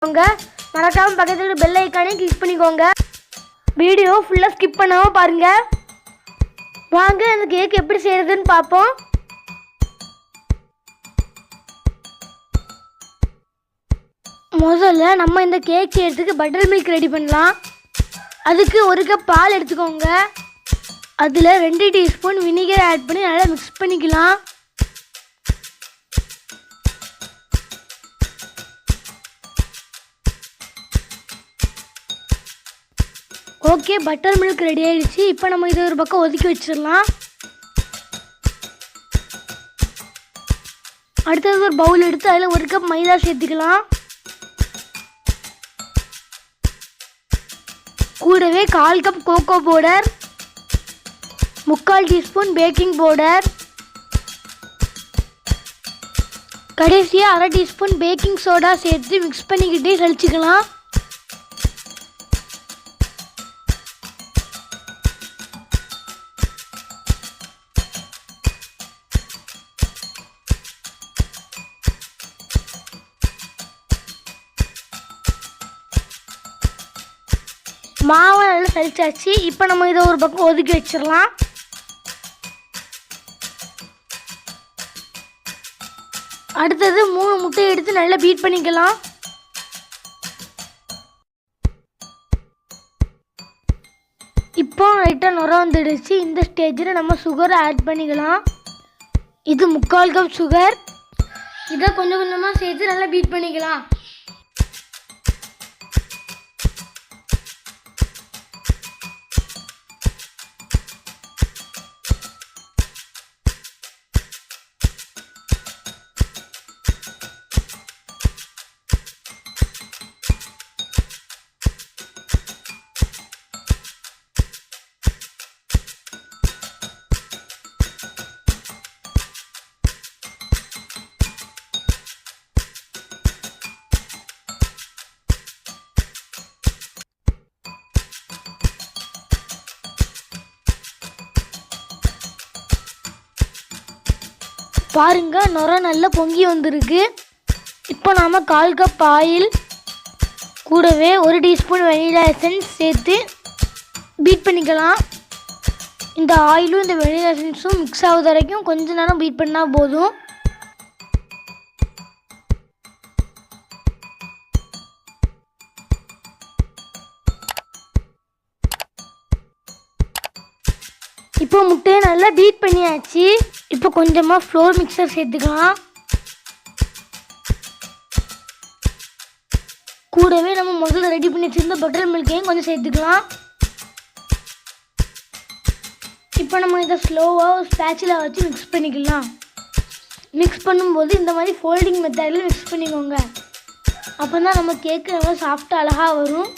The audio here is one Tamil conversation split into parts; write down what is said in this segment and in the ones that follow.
மறக்காம பக்கத்துல பெல் ஐகானை கிளிக் பண்ணிக்கோங்க. வீடியோ ஃபுல்லா ஸ்கிப் பண்ணாம பாருங்க. வாங்க அந்த கேக் எப்படி செய்யறதுன்னு பார்ப்போம். முதல்ல நம்ம இந்த கேக் செய்யறதுக்கு பட்டர் மில்க் ரெடி பண்ணலாம். அதுக்கு 1 கப் பால் எடுத்துக்கோங்க. அதில் 2 டீஸ்பூன் வினிகர் ஆட் பண்ணி நல்லா மிக்ஸ் பண்ணிக்கலாம். ஓகே, பட்டர் மில்க் ரெடி ஆயிடுச்சு. இப்போ நம்ம இதை ஒரு பக்கம் ஒதுக்கி வச்சிடலாம். அடுத்தது ஒரு பவுல் எடுத்து அதில் 1 கப் மைதா சேர்த்துக்கலாம். கூடவே 1/4 cup cocoa powder, 3/4 teaspoon baking powder, கடைசியாக 1/2 டீஸ்பூன் பேக்கிங் சோடா சேர்த்து மிக்ஸ் பண்ணிக்கிட்டே சளிச்சிக்கலாம். மாவை நல்லா சளிச்சாச்சு. இப்போ நம்ம இதை ஒரு பக்கம் ஒதுக்கி வச்சிடலாம். அடுத்தது 3 முட்டையை எடுத்து நல்லா பீட் பண்ணிக்கலாம். இப்போ லைட்டாக நுர வந்துடுச்சு. இந்த ஸ்டேஜில் நம்ம சுகரை ஆட் பண்ணிக்கலாம். இது 3/4 கப் சுகர். இதை கொஞ்சம் கொஞ்சமாக சேர்த்து நல்லா பீட் பண்ணிக்கலாம். பாருங்க, நுர நல்லா பொங்கி வந்திருக்கு. இப்போ நாம் 1/4 கப் ஆயில் கூடவே 1 டீஸ்பூன் வெனிலா எசன்ஸ் சேர்த்து பீட் பண்ணிக்கலாம். இந்த ஆயிலும் இந்த வெனிலா எசன்ஸும் மிக்ஸ் ஆகுது வரைக்கும் கொஞ்ச நேரம் பீட் பண்ணால் போதும். இப்போ முட்டையை நல்லா பீட் பண்ணியாச்சு. இப்போ கொஞ்சமாக ஃப்ளோர் மிக்சர் சேர்த்துக்கலாம். கூடவே நம்ம முதல்ல ரெடி பண்ணி வச்சிருந்த பட்டர் மில்கையும் கொஞ்சம் சேர்த்துக்கலாம். இப்போ நம்ம இதை ஸ்லோவாக ஸ்பேட்சில் வச்சு மிக்ஸ் பண்ணிக்கலாம். மிக்ஸ் பண்ணும்போது இந்த மாதிரி ஃபோல்டிங் மெத்தடில் மிக்ஸ் பண்ணிக்கோங்க. அப்போ தான் நம்ம கேக்கு நல்லா சாஃப்டாக அழகாக வரும்.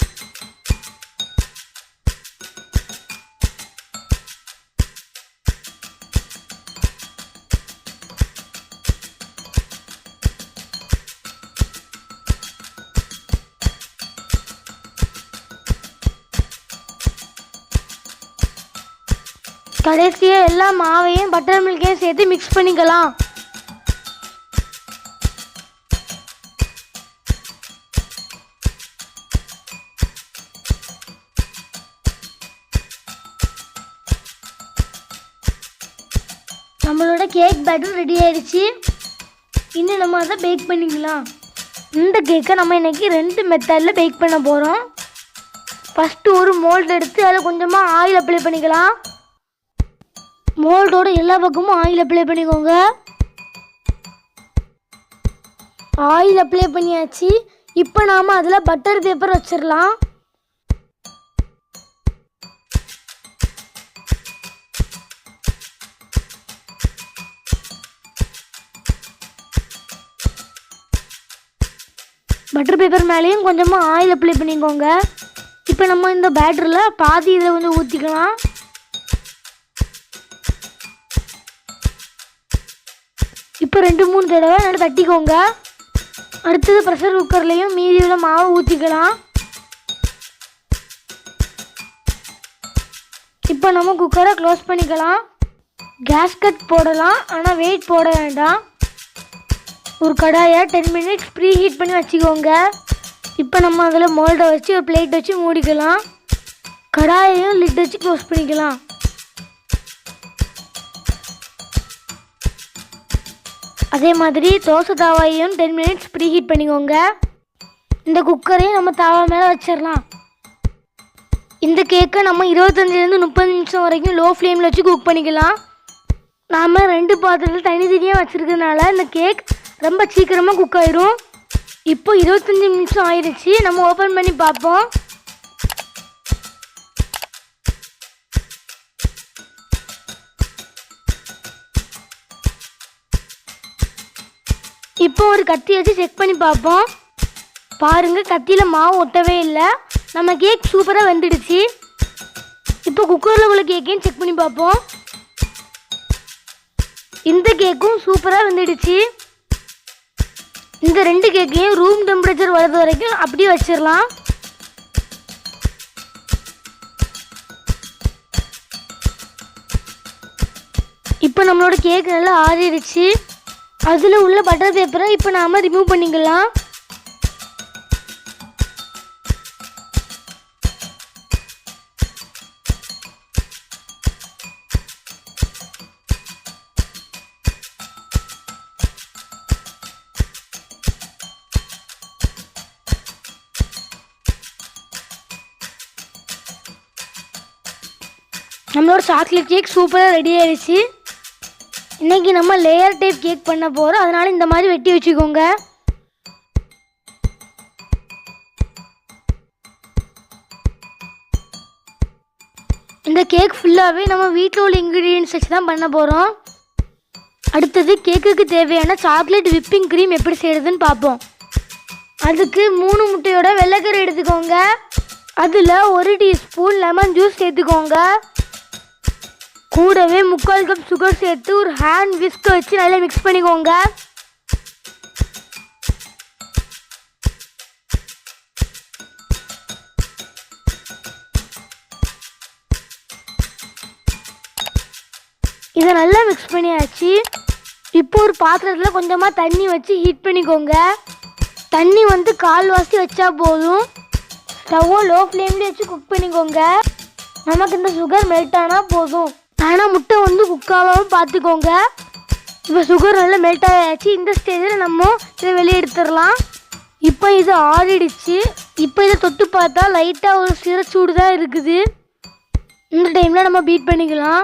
கடைசியாக எல்லா மாவையும் பட்டர் மில்கையும் சேர்த்து மிக்ஸ் பண்ணிக்கலாம். நம்மளோட கேக் பேட்டர் ரெடி ஆயிடுச்சு. இன்னும் நம்ம அதை பேக் பண்ணிக்கலாம். இந்த கேக்கை நம்ம இன்னைக்கு 2 மெத்தடில் பேக் பண்ண போகிறோம். ஃபஸ்ட்டு ஒரு மோல்டு எடுத்து அதில் கொஞ்சமாக ஆயில் அப்ளை பண்ணிக்கலாம். மோல்டோட எல்லா பக்கமும் ஆயில் அப்ளை பண்ணிக்கோங்க. ஆயில் அப்ளை பண்ணியாச்சு. இப்போ நாம் அதில் பட்டர் பேப்பர் வச்சிடலாம். பட்டர் பேப்பர் மேலேயும் கொஞ்சமாக ஆயில் அப்ளை பண்ணிக்கோங்க. இப்போ நம்ம இந்த பேட்டரில் பாதி இதில் வந்து ஊற்றிக்கலாம். இப்போ 2-3 தடவை நல்லா தட்டிக்கோங்க. அடுத்தது ப்ரெஷர் குக்கர்லேயும் மீதி உள்ள மாவை ஊற்றிக்கலாம். இப்போ நம்ம குக்கரை க்ளோஸ் பண்ணிக்கலாம். கேஸ்கட் போடலாம், ஆனால் வெயிட் போட வேண்டாம். ஒரு கடாயை 10 மினிட்ஸ் ப்ரீ ஹீட் பண்ணி வச்சுக்கோங்க. இப்போ நம்ம அதில் மோல்டை வச்சு ஒரு பிளேட் வச்சு மூடிக்கலாம். கடாயையும் லிட் வச்சு க்ளோஸ் பண்ணிக்கலாம். அதே மாதிரி தோசை தாவாயையும் 10 மினிட்ஸ் ப்ரீ ஹீட் பண்ணிக்கோங்க. இந்த குக்கரையும் நம்ம தாவா மேலே வச்சிடலாம். இந்த கேக்கை நம்ம 25லேருந்து 30 நிமிஷம் வரைக்கும் லோ ஃப்ளேமில் வச்சு குக் பண்ணிக்கலாம். நாம் 2 பாத்திரத்தில் தனித்தனியாக வச்சுருக்கனால இந்த கேக் ரொம்ப சீக்கிரமாக குக் ஆயிரும். இப்போ 25 நிமிஷம் ஆயிடுச்சு. நம்ம ஓப்பன் பண்ணி பார்ப்போம். இப்போ ஒரு கத்தி வச்சு செக் பண்ணி பார்ப்போம். பாருங்கள், கத்தியில் மாவு ஒட்டவே இல்லை. நம்ம கேக் சூப்பராக வெந்துடுச்சு. இப்போ குக்கரில் உள்ள கேக்கையும் செக் பண்ணி பார்ப்போம். இந்த கேக்கும் சூப்பராக வெந்துடுச்சு. இந்த 2 கேக்கையும் ரூம் டெம்பரேச்சர் வரது வரைக்கும் அப்படியே வச்சிடலாம். இப்போ நம்மளோட கேக் நல்லா ஆறிடுச்சு. அதில் உள்ள பட்டர் பேப்பரை இப்போ நாம் ரிமூவ் பண்ணிக்கலாம். நம்மளோட சாக்லேட் கேக் சூப்பராக ரெடி ஆயிடுச்சு. இன்றைக்கி நம்ம லேயர் டைப் கேக் பண்ண போகிறோம். அதனால் இந்த மாதிரி வெட்டி வச்சுக்கோங்க. இந்த கேக் ஃபுல்லாகவே நம்ம வீட்டில் உள்ள இன்க்ரீடியன்ஸ் வச்சு தான் பண்ண போகிறோம். அடுத்தது கேக்குக்கு தேவையான சாக்லேட் விப்பிங் க்ரீம் எப்படி செய்கிறதுன்னு பார்ப்போம். அதுக்கு 3 முட்டையோட வெள்ளைக்கரு எடுத்துக்கோங்க. அதில் 1 டீஸ்பூன் லெமன் ஜூஸ் சேர்த்துக்கோங்க. கூடவே 3/4 கப் சுகர் சேர்த்து ஒரு ஹேண்ட் விஸ்க் வச்சு நல்லா மிக்ஸ் பண்ணிக்கோங்க. இதை நல்லா மிக்ஸ் பண்ணியாச்சு. இப்போ ஒரு பாத்திரத்தில் கொஞ்சமாக தண்ணி வச்சு ஹீட் பண்ணிக்கோங்க. தண்ணி வந்து 1/4 வச்சா போதும். ஸ்டவ்வை லோ ஃப்ளேம்லேயே வச்சு குக் பண்ணிக்கோங்க. நமக்கு இந்த சுகர் மெல்ட் ஆனால் போதும். ஆனால் முட்டை வந்து குக்காகாமல் பார்த்துக்கோங்க. இப்போ சுகர் நல்லா மெல்ட் ஆகியாச்சு. இந்த ஸ்டேஜில் நம்ம இதை வெளியே எடுத்துடலாம். இப்போ இது ஆறிடுச்சு. இப்போ இதை தொட்டு பார்த்தா லைட்டாக ஒரு சிற சூடு தான் இருக்குது. இந்த டைமில் நம்ம பீட் பண்ணிக்கலாம்.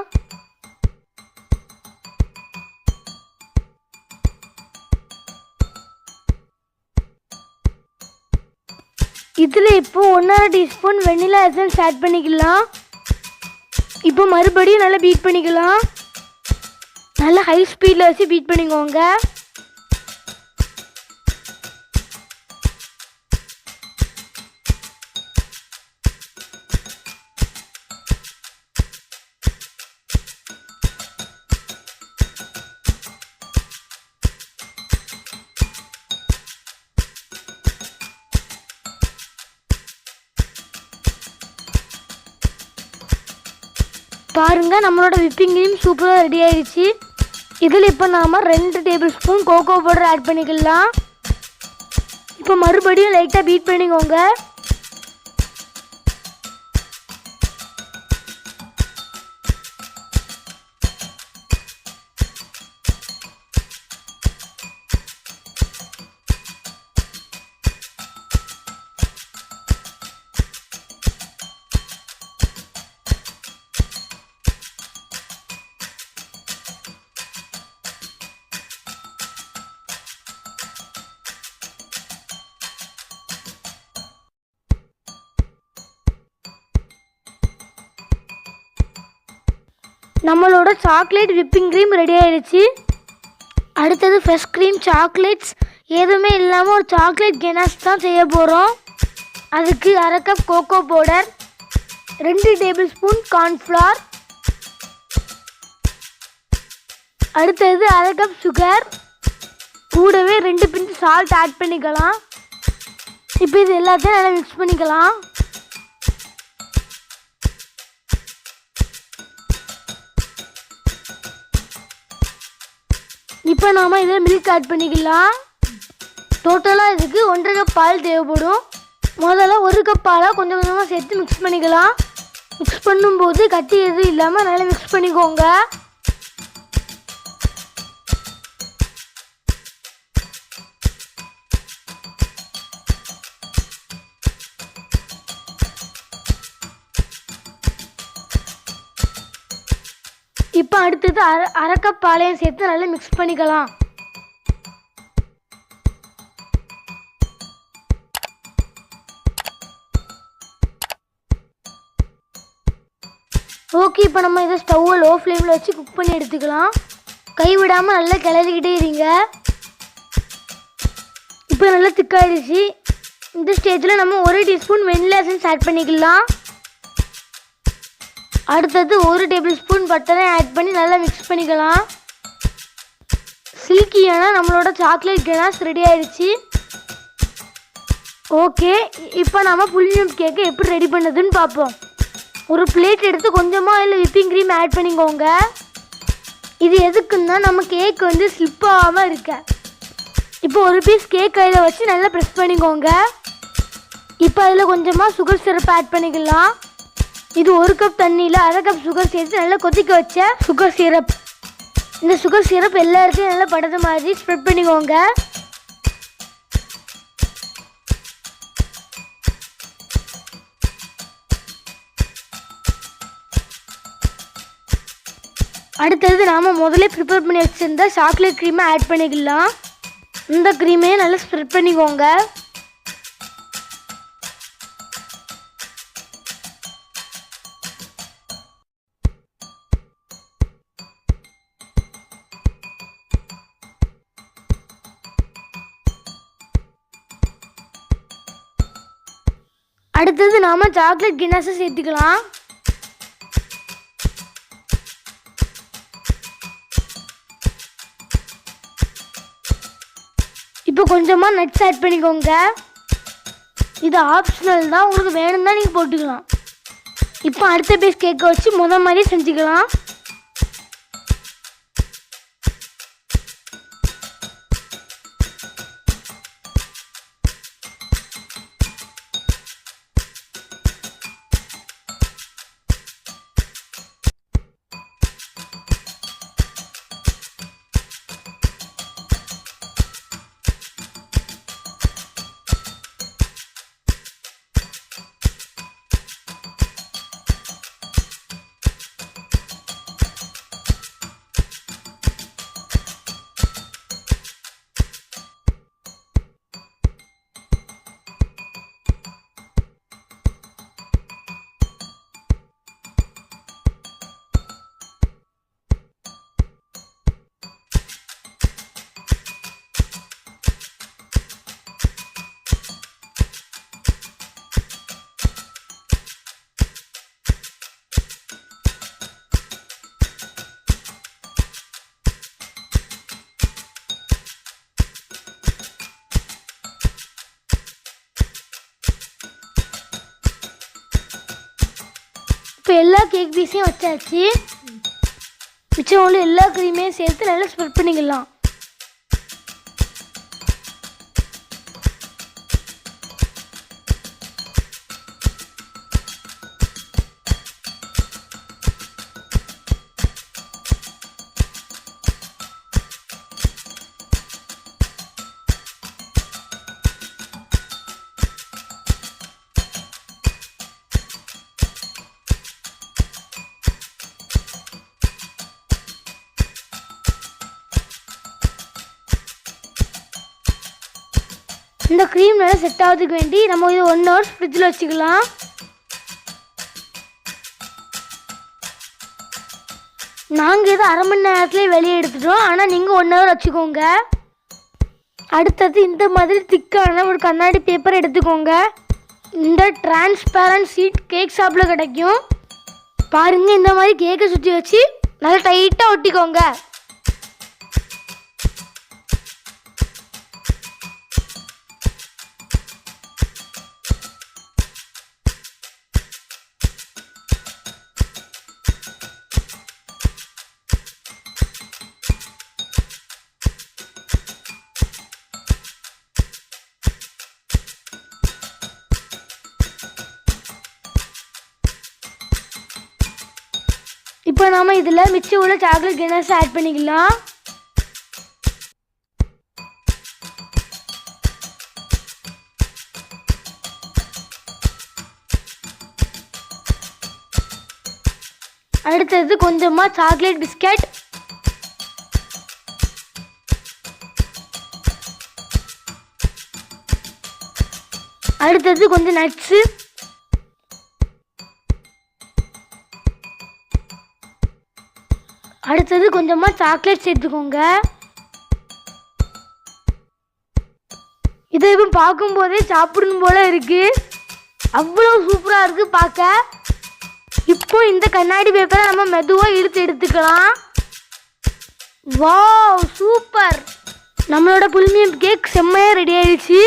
இதில் இப்போ 1/2 டீஸ்பூன் வெண்ணிலா எசன்ஸ் ஆட் பண்ணிக்கலாம். இப்போ மறுபடியும் நல்லா பீட் பண்ணிக்கலாம். நல்லா ஹை ஸ்பீடில் வச்சு பீட் பண்ணிக்கோங்க. பாருங்கள், நம்மளோட விப்பிங் க்ரீம் சூப்பராக ரெடி ஆயிடுச்சு. இதில் இப்போ நாம் 2 tablespoon cocoa powder add பண்ணிக்கலாம். இப்போ மறுபடியும் லைட்டாக பீட் பண்ணிக்கோங்க. நம்மளோட சாக்லேட் விப்பிங் க்ரீம் ரெடி ஆயிடுச்சு. அடுத்தது ஃப்ரெஷ் க்ரீம் சாக்லேட்ஸ் எதுவுமே இல்லாமல் ஒரு சாக்லேட் கெனாஸ் தான் செய்ய போகிறோம். அதுக்கு 1/2 cup cocoa powder, 2 tablespoon cornflour, அடுத்தது 1/2 கப் சுகர், கூடவே 2 பிஞ்ச் சால்ட் ஆட் பண்ணிக்கலாம். இப்போ இது எல்லாத்தையும் நல்லா மிக்ஸ் பண்ணிக்கலாம். இப்போ நாம் இதில் மில்க் ஆட் பண்ணிக்கலாம். டோட்டலாக இதுக்கு 1/2 கப் பால் தேவைப்படும். முதல்ல ஒரு கப் பாலை கொஞ்சம் கொஞ்சமாக சேர்த்து மிக்ஸ் பண்ணிக்கலாம். மிக்ஸ் பண்ணும்போது கட்டி எதுவும் இல்லாமல் நல்லா மிக்ஸ் பண்ணிக்கோங்க. இப்போ அடுத்தது அரை கப் பாலையும் சேர்த்து நல்லா மிக்ஸ் பண்ணிக்கலாம். ஓகே, இப்போ நம்ம இதை ஸ்டவ்வை லோ ஃப்ளேமில் வச்சு குக் பண்ணி எடுத்துக்கலாம். கைவிடாமல் நல்லா கிளறிக்கிட்டே இருங்க. இப்போ நல்லா திக்காயிடுச்சு. இந்த ஸ்டேஜில் நம்ம 1 டீஸ்பூன் வெனிலா எசன்ஸ் ஆட் பண்ணிக்கலாம். அடுத்தது 1 டேபிள் ஸ்பூன் பட்டரை ஆட் பண்ணி நல்லா மிக்ஸ் பண்ணிக்கலாம். சில்கியான நம்மளோட சாக்லேட் கனாஷ் ரெடி ஆயிடுச்சு. ஓகே, இப்போ நம்ம புல்லியம் கேக்கை எப்படி ரெடி பண்ணதுன்னு பார்ப்போம். ஒரு பிளேட் எடுத்து கொஞ்சமாக இல்லை விப்பிங் க்ரீம் ஆட் பண்ணிக்கோங்க. இது எதுக்குன்னா நம்ம கேக் வந்து ஸ்லிப் ஆகாமல் இருக்க. இப்போ ஒரு பீஸ் கேக் கையில் வச்சு நல்லா ப்ரெஸ் பண்ணிக்கோங்க. இப்போ அதில் கொஞ்சமாக சுகர் சிரப் ஆட் பண்ணிக்கலாம். இது 1 கப் தண்ணியில் அரை கப் சுகர் சேர்த்து நல்லா கொதிக்க வச்ச சுகர் சிரப். இந்த சுகர் சிரப் எல்லா இடத்தையும் நல்லா படுற மாதிரி ஸ்ப்ரெட் பண்ணிக்கோங்க. அடுத்தது நாம் முதல்ல ப்ரிப்பேர் பண்ணி வச்சுருந்த சாக்லேட் க்ரீமை ஆட் பண்ணிக்கலாம். இந்த க்ரீமையும் நல்லா ஸ்ப்ரெட் பண்ணிக்கோங்க. அடுத்தது நாம் சாக்லேட் கினாஸை சேர்த்துக்கலாம். இப்போ கொஞ்சமாக நட்ஸ் ஆட் பண்ணிக்கோங்க. இது ஆப்ஷனல் தான், உங்களுக்கு வேணும்னா நீங்கள் போட்டுக்கலாம். இப்போ அடுத்த பீஸ் கேக்கை வச்சு மாதிரி செஞ்சுக்கலாம். இப்போ எல்லா கேக் பீஸையும் வச்சாச்சு. மிச்சம் உள்ள எல்லா க்ரீமையும் சேர்த்து நல்லா ஸ்ப்ரெட் பண்ணிக்கலாம். இந்த க்ரீம் நல்லா செட் ஆகிறதுக்கு வேண்டி நம்ம இது 1 hour ஃப்ரிட்ஜில் வச்சுக்கலாம். நாங்கள் இதை அரை மணி நேரத்துலேயே வெளியே எடுத்துட்டோம். ஆனால் நீங்கள் 1 hour வச்சுக்கோங்க. அடுத்தது இந்த மாதிரி திக்கான ஒரு கண்ணாடி பேப்பர் எடுத்துக்கோங்க. இந்த டிரான்ஸ்பேரண்ட் சீட் கேக் ஷாப்பில் கிடைக்கும். பாருங்கள், இந்த மாதிரி கேக்கை சுற்றி வச்சு நல்லா டைட்டாக ஒட்டிக்கோங்க. இப்போ நாம இதில் மிச்சம் உள்ள சாக்லேட் கெனர்ஸ் ஆட் பண்ணிக்கலாம். அடுத்தது கொஞ்சமாக சாக்லேட் பிஸ்கட், அடுத்தது கொஞ்சம் நட்ஸு, அடுத்தது கொஞ்சமாக சாக்லேட் சேர்த்துக்கோங்க. இதை இப்போ பார்க்கும்போதே சாப்பிடணும் போல இருக்கு. அவ்வளோ சூப்பராக இருக்கு பார்க்க. இப்போ இந்த கண்ணாடி பேப்பரை நம்ம மெதுவாக இழுத்து எடுத்துக்கலாம். Wow, super! நம்மளோட புல்மியம் கேக் செம்மையாக ரெடி ஆயிடுச்சு.